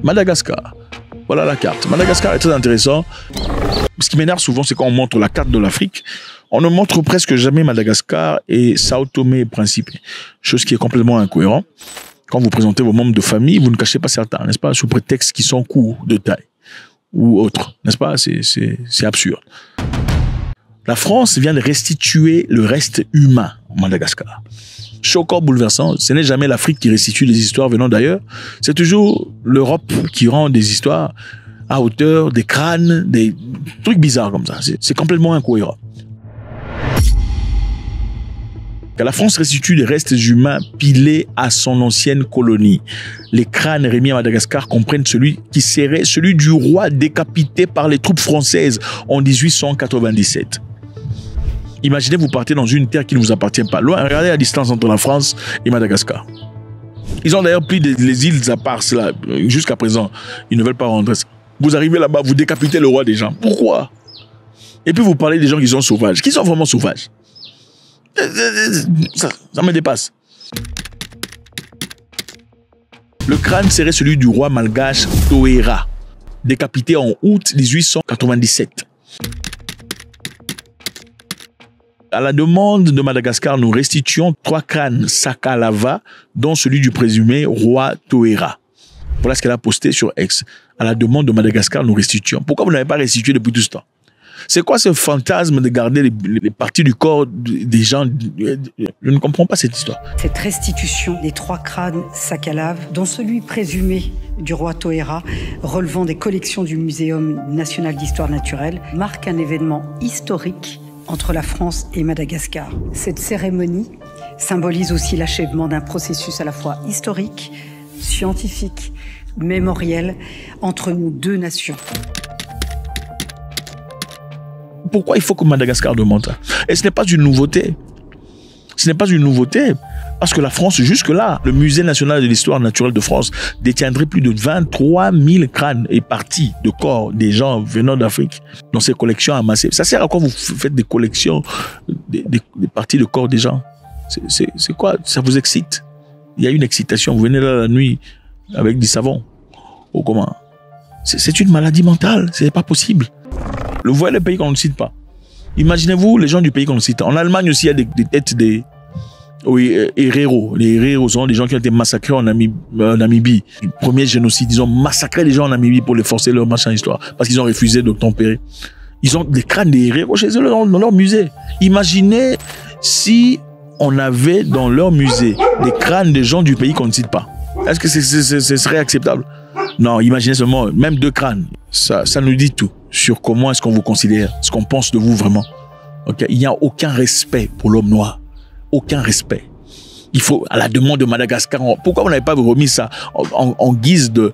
Madagascar. Voilà la carte. Madagascar est très intéressant. Ce qui m'énerve souvent, c'est quand on montre la carte de l'Afrique, on ne montre presque jamais Madagascar et Sao Tomé et Principe. Chose qui est complètement incohérent. Quand vous présentez vos membres de famille, vous ne cachez pas certains, n'est-ce pas, sous prétexte qu'ils sont courts de taille ou autres, n'est-ce pas? C'est absurde. La France vient de restituer le reste humain au Madagascar. Choquant, bouleversant, ce n'est jamais l'Afrique qui restitue des histoires venant d'ailleurs, c'est toujours l'Europe qui rend des histoires à hauteur des crânes, des trucs bizarres comme ça. C'est complètement incohérent. La France restitue les restes humains pilés à son ancienne colonie. Les crânes remis à Madagascar comprennent celui qui serait celui du roi décapité par les troupes françaises en 1897. Imaginez, vous partez dans une terre qui ne vous appartient pas. Loin, regardez la distance entre la France et Madagascar. Ils ont d'ailleurs pris les îles à part cela. Jusqu'à présent, ils ne veulent pas rentrer. Vous arrivez là-bas, vous décapitez le roi des gens. Pourquoi? Et puis vous parlez des gens qui sont sauvages. Qui sont vraiment sauvages? Ça me dépasse. Le crâne serait celui du roi malgache Toera, décapité en août 1897. À la demande de Madagascar, nous restituons 3 crânes Sakalava, dont celui du présumé roi Toera. Voilà ce qu'elle a posté sur X. À la demande de Madagascar, nous restituons. Pourquoi vous n'avez pas restitué depuis tout ce temps? C'est quoi ce fantasme de garder les parties du corps des gens? Je ne comprends pas cette histoire. Cette restitution des 3 crânes Sakalav, dont celui présumé du roi Toera, relevant des collections du Muséum national d'histoire naturelle, marque un événement historique entre la France et Madagascar. Cette cérémonie symbolise aussi l'achèvement d'un processus à la fois historique, scientifique, mémoriel entre nos 2 nations. Pourquoi il faut que Madagascar demande ça? Et ce n'est pas une nouveauté. Ce n'est pas une nouveauté. Parce que la France, jusque-là, le Musée national de l'histoire naturelle de France détiendrait plus de 23 000 crânes et parties de corps des gens venant d'Afrique dans ses collections amassées. Ça sert à quoi vous faites des collections, des parties de corps des gens? C'est quoi? Ça vous excite? Il y a une excitation. Vous venez là la nuit avec du savon. Ou comment? C'est une maladie mentale. C'est pas possible. Vous voyez les pays qu'on ne cite pas. Imaginez-vous les gens du pays qu'on cite. En Allemagne aussi, il y a des têtes des héros. Les héros sont des gens qui ont été massacrés en Namibie. Le premier génocide, ils ont massacré les gens en Namibie pour les forcer leur machin histoire. Parce qu'ils ont refusé de tempérer. Ils ont des crânes des héros chez eux dans leur musée. Imaginez si on avait dans leur musée des crânes des gens du pays qu'on ne cite pas. Est-ce que ce serait acceptable? Non, imaginez seulement, même 2 crânes. Ça nous dit tout sur comment est-ce qu'on vous considère, ce qu'on pense de vous vraiment. Okay? Il n'y a aucun respect pour l'homme noir. Aucun respect. Il faut, à la demande de Madagascar, pourquoi vous n'avez pas remis ça en guise de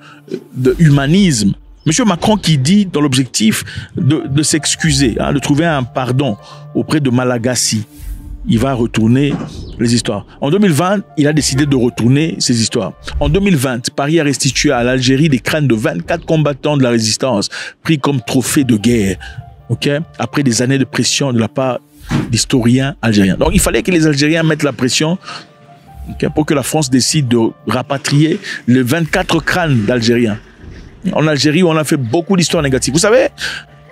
humanisme? Monsieur Macron qui dit dans l'objectif de s'excuser, hein, de trouver un pardon auprès de Malagasy. Il va retourner les histoires. En 2020, il a décidé de retourner ces histoires. En 2020, Paris a restitué à l'Algérie des crânes de 24 combattants de la résistance, pris comme trophée de guerre. Okay? Après des années de pression de la part d'historiens algériens. Donc, il fallait que les Algériens mettent la pression pour que la France décide de rapatrier les 24 crânes d'Algériens. En Algérie, on a fait beaucoup d'histoires négatives. Vous savez,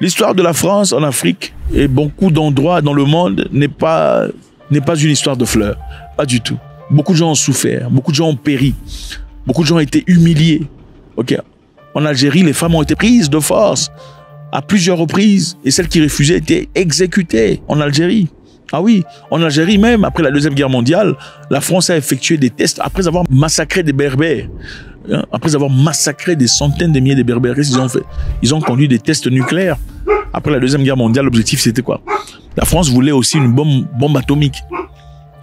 l'histoire de la France en Afrique et beaucoup d'endroits dans le monde n'est pas une histoire de fleurs. Pas du tout. Beaucoup de gens ont souffert. Beaucoup de gens ont péri. Beaucoup de gens ont été humiliés. Okay. En Algérie, les femmes ont été prises de force à plusieurs reprises. Et celles qui refusaient étaient exécutées en Algérie. Ah oui, en Algérie même, après la Deuxième Guerre mondiale, la France a effectué des tests après avoir massacré des Berbères. Après avoir massacré des centaines de milliers de Berbères, qu'est-ce qu'ils ont fait? Ils ont conduit des tests nucléaires. Après la Deuxième Guerre mondiale, l'objectif c'était quoi? La France voulait aussi une bombe atomique.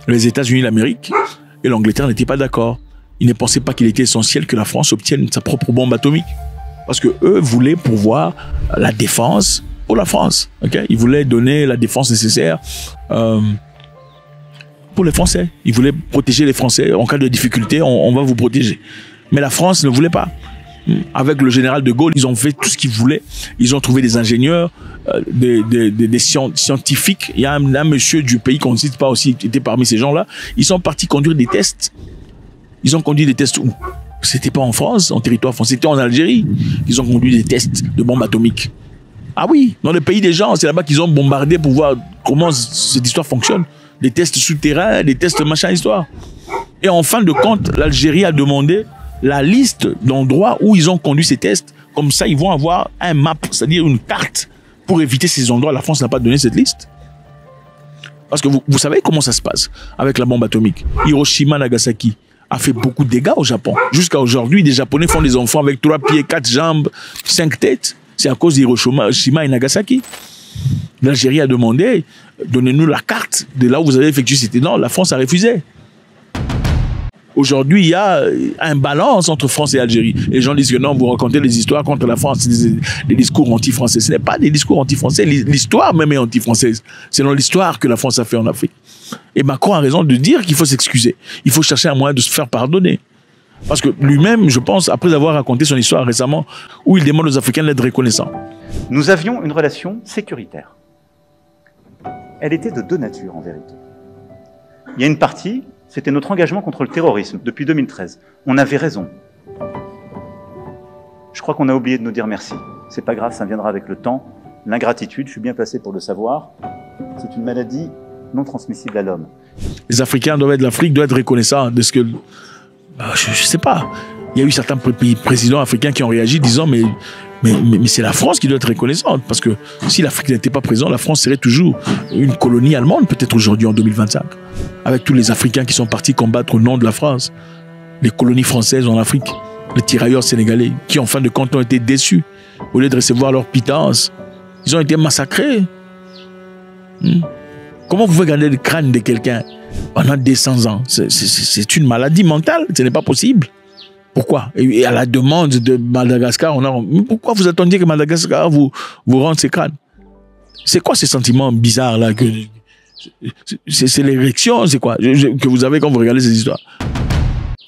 Les États-Unis d'Amérique et l'Angleterre n'étaient pas d'accord. Ils ne pensaient pas qu'il était essentiel que la France obtienne sa propre bombe atomique. Parce que eux voulaient pourvoir la défense pour la France. Okay? Ils voulaient donner la défense nécessaire pour les Français. Ils voulaient protéger les Français. En cas de difficulté, on va vous protéger. Mais la France ne voulait pas. Avec le général de Gaulle, ils ont fait tout ce qu'ils voulaient. Ils ont trouvé des ingénieurs, des scientifiques. Il y a un monsieur du pays qu'on ne cite pas aussi, qui était parmi ces gens-là. Ils sont partis conduire des tests. Ils ont conduit des tests où? C'était pas en France, en territoire français, c'était en Algérie qu'ils ont conduit des tests de bombes atomiques. Ah oui, dans le pays des gens, c'est là-bas qu'ils ont bombardé pour voir comment cette histoire fonctionne. Des tests souterrains, des tests machin histoire. Et en fin de compte, l'Algérie a demandé la liste d'endroits où ils ont conduit ces tests. Comme ça, ils vont avoir un map, c'est-à-dire une carte pour éviter ces endroits. La France n'a pas donné cette liste. Parce que vous savez comment ça se passe avec la bombe atomique. Hiroshima, Nagasaki a fait beaucoup de dégâts au Japon. Jusqu'à aujourd'hui, des Japonais font des enfants avec 3 pieds, 4 jambes, 5 têtes. C'est à cause d'Hiroshima et Nagasaki. L'Algérie a demandé, donnez-nous la carte de là où vous avez effectué cet événement. La France a refusé. Aujourd'hui, il y a un balance entre France et Algérie. Les gens disent que non, vous racontez des histoires contre la France, des discours anti-français. Ce n'est pas des discours anti-français. L'histoire même est anti-française. C'est dans l'histoire que la France a fait en Afrique. Et Macron a raison de dire qu'il faut s'excuser. Il faut chercher un moyen de se faire pardonner. Parce que lui-même, je pense, après avoir raconté son histoire récemment, où il demande aux Africains d'être reconnaissants. Nous avions une relation sécuritaire. Elle était de deux natures, en vérité. Il y a une partie, c'était notre engagement contre le terrorisme, depuis 2013. On avait raison. Je crois qu'on a oublié de nous dire merci. C'est pas grave, ça viendra avec le temps. L'ingratitude, je suis bien placé pour le savoir, c'est une maladie non transmissible à l'homme. Les Africains doivent être, l'Afrique doit être reconnaissant de ce que... je sais pas. Il y a eu certains présidents africains qui ont réagi disant mais c'est la France qui doit être reconnaissante. Parce que si l'Afrique n'était pas présente, la France serait toujours une colonie allemande, peut-être aujourd'hui en 2025. Avec tous les Africains qui sont partis combattre au nom de la France. Les colonies françaises en Afrique. Les tirailleurs sénégalais qui en fin de compte ont été déçus. Au lieu de recevoir leur pitance, ils ont été massacrés. Comment vous pouvez garder le crâne de quelqu'un pendant 200 ans? C'est une maladie mentale, ce n'est pas possible. Pourquoi? Et à la demande de Madagascar, pourquoi vous attendiez que Madagascar vous rende ces crânes? C'est quoi ces sentiments bizarres là? C'est l'érection, c'est quoi que vous avez quand vous regardez ces histoires?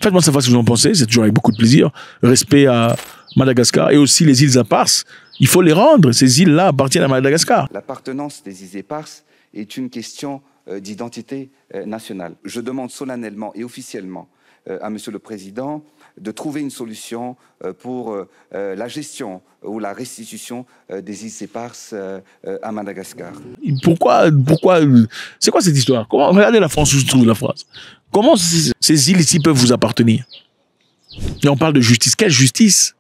Faites-moi savoir ce que vous en pensez, c'est toujours avec beaucoup de plaisir. Respect à Madagascar et aussi les îles éparses. Il faut les rendre, ces îles-là appartiennent à Madagascar. L'appartenance des îles éparses est une question d'identité nationale. Je demande solennellement et officiellement à Monsieur le Président de trouver une solution pour la gestion ou la restitution des îles éparses à Madagascar. Pourquoi c'est quoi cette histoire? Regardez la France, où se trouve la France. Comment ces îles ici peuvent vous appartenir? Et on parle de justice. Quelle justice?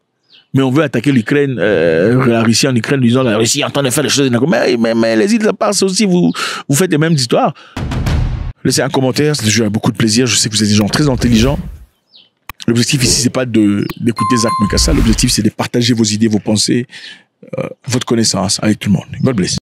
Mais on veut attaquer l'Ukraine, la Russie en Ukraine, disant la Russie est en train de faire des choses. Mais les îles éparses aussi, vous faites les mêmes histoires. Laissez un commentaire, c'est toujours beaucoup de plaisir. Je sais que vous êtes des gens très intelligents. L'objectif ici, c'est pas d'écouter Zach Mukasa. L'objectif, c'est de partager vos idées, vos pensées, votre connaissance avec tout le monde. God bless.